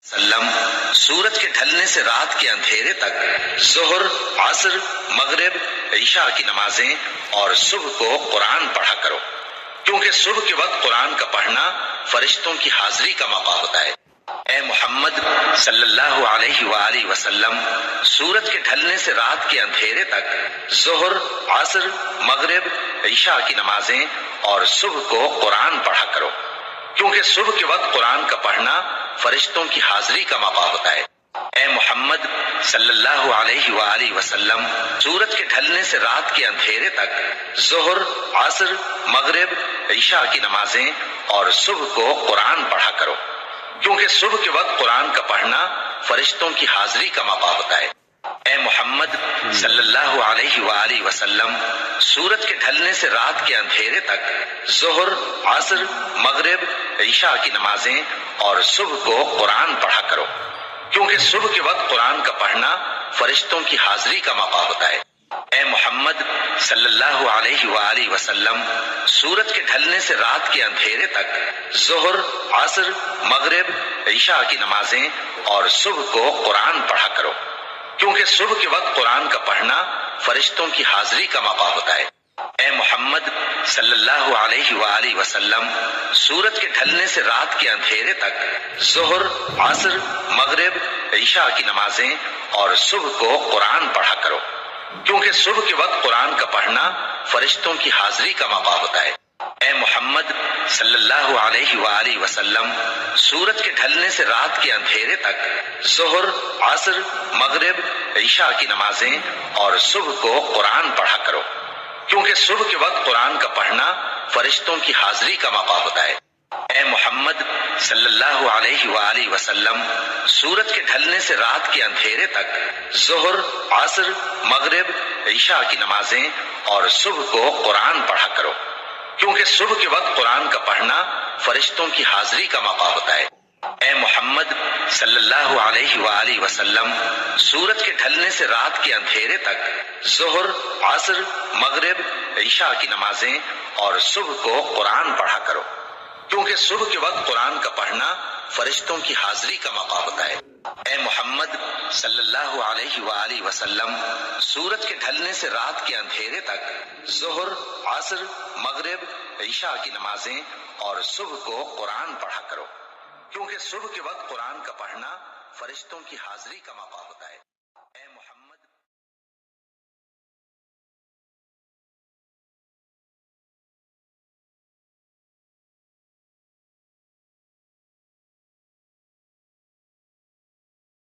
وسلم سورج کے ڈھلنے سے رات کے اندھیرے تک ظہر، عصر، مغرب، عشاء کی نمازیں اور صبح کو قرآن پڑھا کرو، کیونکہ صبح کے وقت قرآن کا پڑھنا فرشتوں کی حاضری کا موقع ہوتا ہے۔ اے محمد صلی اللہ علیہ وآلہ وسلم سورج کے ڈھلنے سے رات کے اندھیرے تک ظہر، عصر، مغرب، عشاء کی نمازیں اور صبح کو قرآن پڑھا کرو، کیونکہ صبح کے وقت قرآن کا پڑھنا فرشتوں کی حاضری کا موقع ہوتا ہے۔ اے محمد صلی اللہ علیہ وآلہ وسلم سورج کے ڈھلنے سے رات کے اندھیرے تک ظہر، عصر، مغرب، عشاء کی نمازیں اور صبح کو قرآن پڑھا کرو، کیونکہ صبح کے وقت قرآن کا پڑھنا فرشتوں کی حاضری کا موقع ہوتا ہے۔ اے محمد صلی اللہ علیہ وآلہ وسلم سورج کے ڈھلنے سے رات کے اندھیرے تک ظہر، عصر، مغرب، عشاء کی نمازیں اور صبح کو قرآن پڑھا کرو، کیونکہ صبح کے وقت قرآن کا پڑھنا فرشتوں کی حاضری کا موقع ہوتا ہے۔ اے محمد صلی اللہ علیہ وآلہ وسلم سورج کے ڈھلنے سے رات کے اندھیرے تک ظہر، عصر، مغرب، عشاء کی نمازیں اور صبح کو قرآن پڑھا کرو، کیونکہ صبح کے وقت قرآن کا پڑھنا فرشتوں کی حاضری کا موقع ہوتا ہے۔ اے محمد صلی اللہ علیہ وآلہ وسلم سورج کے ڈھلنے سے رات کے اندھیرے تک ظہر، عصر، مغرب، عشاء کی نمازیں اور صبح کو قرآن پڑھا کرو، کیونکہ صبح کے وقت قرآن کا پڑھنا فرشتوں کی حاضری کا موقع ہوتا ہے۔ اے محمد صلی اللہ علیہ وآلہ وسلم سورج کے ڈھلنے سے رات کے اندھیرے تک ظہر، عصر، مغرب، عشاء کی نمازیں اور صبح کو قرآن پڑھا کرو، کیونکہ صبح کے وقت قرآن کا پڑھنا فرشتوں کی حاضری کا موقع ہوتا ہے۔ اے محمد صلی اللہ علیہ وآلہ وسلم سورج کے ڈھلنے سے رات کے اندھیرے تک ظہر، عصر، مغرب، عشاء کی نمازیں اور صبح کو قرآن پڑھا کرو، کیونکہ صبح کے وقت قرآن کا پڑھنا فرشتوں کی حاضری کا موقع ہوتا ہے۔ اے محمد صلی اللہ علیہ وآلہ وسلم سورج کے ڈھلنے سے رات کے اندھیرے تک ظہر، عصر، مغرب، عشاء کی نمازیں اور صبح کو قرآن پڑھا کرو، کیونکہ صبح کے وقت قرآن کا پڑھنا فرشتوں کی حاضری کا موقع ہوتا ہے۔ اے محمد صلی اللہ علیہ وآلہ وسلم سورج کے ڈھلنے سے رات کے اندھیرے تک ظہر، عصر، مغرب، عشاء کی نمازیں اور صبح کو قرآن پڑھا کرو، کیونکہ صبح کے وقت قرآن کا پڑھنا فرشتوں کی حاضری کا موقع ہوتا ہے۔